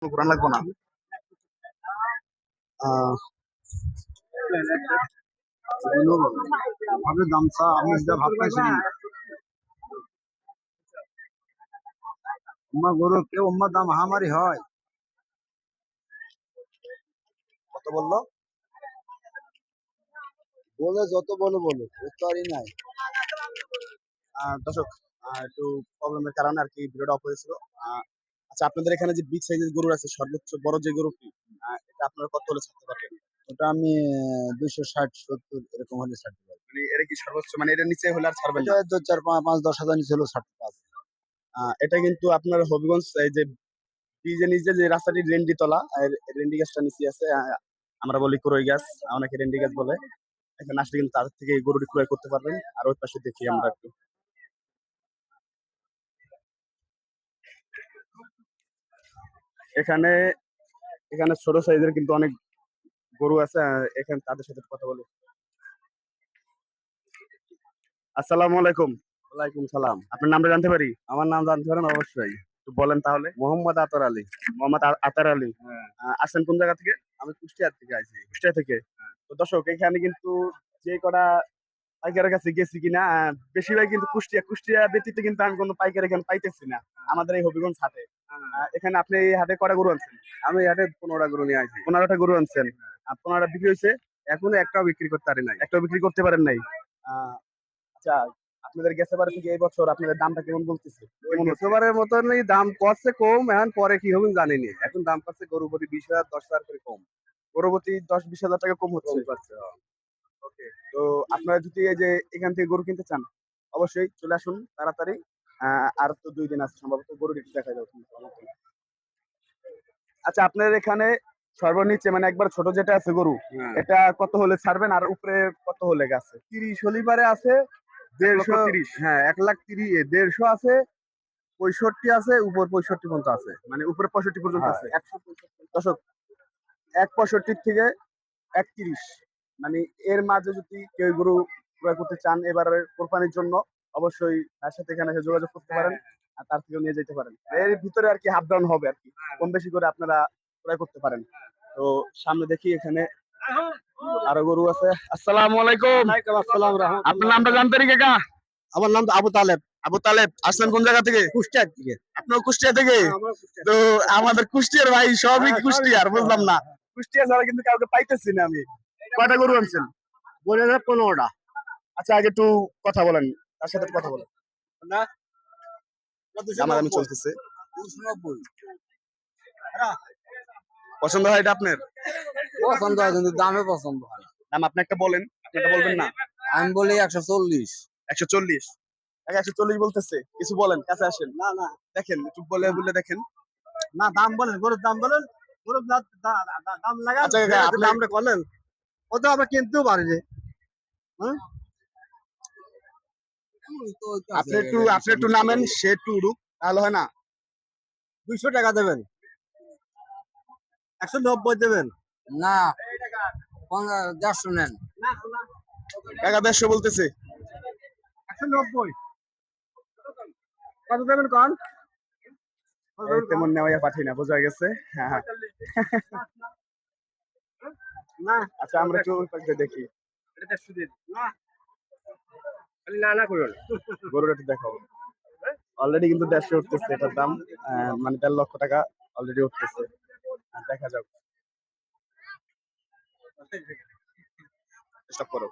ঘোরান লাগবো না। ভাবে গামছা আমি যা ভাব পাইছি উম্মা গরু কেউ উম্মা দাম হামারি হয়। কত বললো? বলে যত বলো বলো উত্তরই নাই। দর্শক, একটু প্রবলেমের কারণে আর কি ভিডিওটা অফ হয়েছিল। আচ্ছা, আপনাদের এখানে যে বিগ সাইজের গরু আছে, সর্বোচ্চ বড় যে গরুটি, এটা আপনারা কত হলে ছাড়তে পারবেন? ওটা আমি 260-70 এরকম হলে ছাড়তে পারবো। মানে এটা কি সর্বোচ্চ, মানে এটা নিচে হলে আর ছাড়বেন না? এটা 4-5-10 হাজার নিচে হলেও ছাড়তে পারবো। এটা কিন্তু আপনার হবিগঞ্জ এই যে ব্রিজের নিচে যে রাস্তাটি রেন্ডি তলা, রেন্ডি গাছটা নিচে আছে। আমরা বলি ক্রয় গাছ, অনেকে রেন্ডি গাছ বলে। এখানে আসলে কিন্তু তাদের থেকে এই গরুটি ক্রয় করতে পারবেন। আর ওই পাশে দেখি আমরা একটু। এখানে এখানে ছোট সাইজের কিন্তু অনেক গরু আছে। এখানে তাদের সাথে কথা বলি। আসসালামু আলাইকুম। ওয়ালাইকুম সালাম। আপনার নামটা জানতে পারি? আমার নাম জানতে পারেন? অবশ্যই। একটু বলেন তাহলে। মোহাম্মদ আতর আলী। মোহাম্মদ আতার আলী। হ্যাঁ। আসেন কোন জায়গা থেকে? আমি কুষ্টিয়ার থেকে আইছি। কুষ্টিয়া থেকে। তো দর্শক, এখানে কিন্তু যে কটা পাইকারের কাছে গেছি কিনা, বেশিরভাগ কিন্তু কুষ্টিয়া কুষ্টিয়া ব্যতীত কিন্তু আমি কোনো পাইকার এখানে পাইতেছি না আমাদের এই হবিগঞ্জ হাটে। এখানে আপনি এই হাটে কটা গরু আনছেন? আমি হাটে 15টা গরু নিয়ে আইছি। 15টা গরু আনছেন। 15টা বিক্রি হয়েছে? এখনো একটাও বিক্রি করতে পারি নাই। একটাও বিক্রি করতে পারেন নাই? আচ্ছা, আপনাদের গেছে বারে থেকে এই বছর আপনাদের দামটা কেমন বলতেছে? গতবারের মতনই দাম করছে কম, এখন পরে কি হবে জানিনি। এখন দাম করছে গরু প্রতি 20,000-10,000 করে কম। পরবর্তী 10-20 হাজার টাকা কম হচ্ছে। কম করছে। ওকে। তো আপনারা যদি এই যে এখান থেকে গরু কিনতে চান, অবশ্যই চলে আসুন তাড়াতাড়ি। আর তো 2 দিন আছে, সম্ভবত গরু একটু দেখা যাবে। আচ্ছা, আপনার এখানে সর্বনিচে মানে একবার ছোট যেটা আছে গরু, হ্যাঁ। এটা কত হলে ছাড়বেন? আর উপরে কত হলে গেছে? 30 হলিপারে আছে। 1,30,000। হ্যাঁ, 1,30,000, 150 আছে, 65 আছে, উপর 65 পর্যন্ত আছে। মানে উপরে 65 পর্যন্ত হ্যাঁ, আছে। 165। দর্শক, 165 থেকে 130, মানে এর মাঝে যদি কেউ গরু ক্রয় করতে চান এবারে কোরবানির জন্য, অবশ্যই তার সাথে এখানে এসে যোগাযোগ করতে পারেন। আর তার থেকেও নিয়ে যেতে পারেন। এর ভিতরে আর কি হাফ ডাউন হবে আর কি, কম বেশি করে আপনারা ক্রয় করতে পারেন। তো সামনে দেখি এখানে আরো গরু আছে। আসসালামু আলাইকুম। আসসালাম। আপনার নামটা জানতে পারি কাকা? আমার নাম আবু তালেব। আবু তালেব। আসছেন কোন জায়গা থেকে? কুষ্টিয়ার দিকে। আপনিও কুষ্টিয়া থেকে? তো আমাদের কুষ্টিয়ার ভাই সবই কুষ্টিয়ার, বুঝলাম না। কুষ্টিয়া ছাড়া কিন্তু কাউকে পাইতেছি না আমি। কয়টা গরু আনছেন? বলে 15টা। আচ্ছা, আগে একটু কথা বলেন, তার সাথে একটু কথা বলেন। দামাদামি চলতেছে। 290। পছন্দ হয় এটা আপনার? পছন্দ হয় কিন্তু দামে পছন্দ হয় না। দাম আপনি একটা বলেন, আপনি একটা বলবেন না? আমি বলি 140। 140? 140 বলতেছে, কিছু বলেন, কাছে আসেন। না না, দেখেন একটু বলে বলে দেখেন। না দাম বলেন, গরুর দাম বলেন। গরুর দাম লাগান। আচ্ছা কাকা, আপনি দামটা বলেন। ও তো আমরা কিনতেও পারিনি। আপনি একটু নামেন, সে একটু উড়ুক, তাহলে হয় না? 200 টাকা দেবেন। 190 দেবেন। না, 150 নেন। কাকা 150 বলতেছে। 190 কত দেবেন কন? তেমন নেওয়া পাঠি না, বোঝা গেছে। হ্যাঁ। না, আচ্ছা, আমরা একটু ওই পাশে দেখি। এটা সুদিন না, খালি না না করুন। গরুটা একটু দেখাও। অলরেডি কিন্তু 150 উঠতেছে এটার দাম। মানে 1.5 লক্ষ টাকা অলরেডি উঠতেছে। দেখা যাক। স্টপ করো।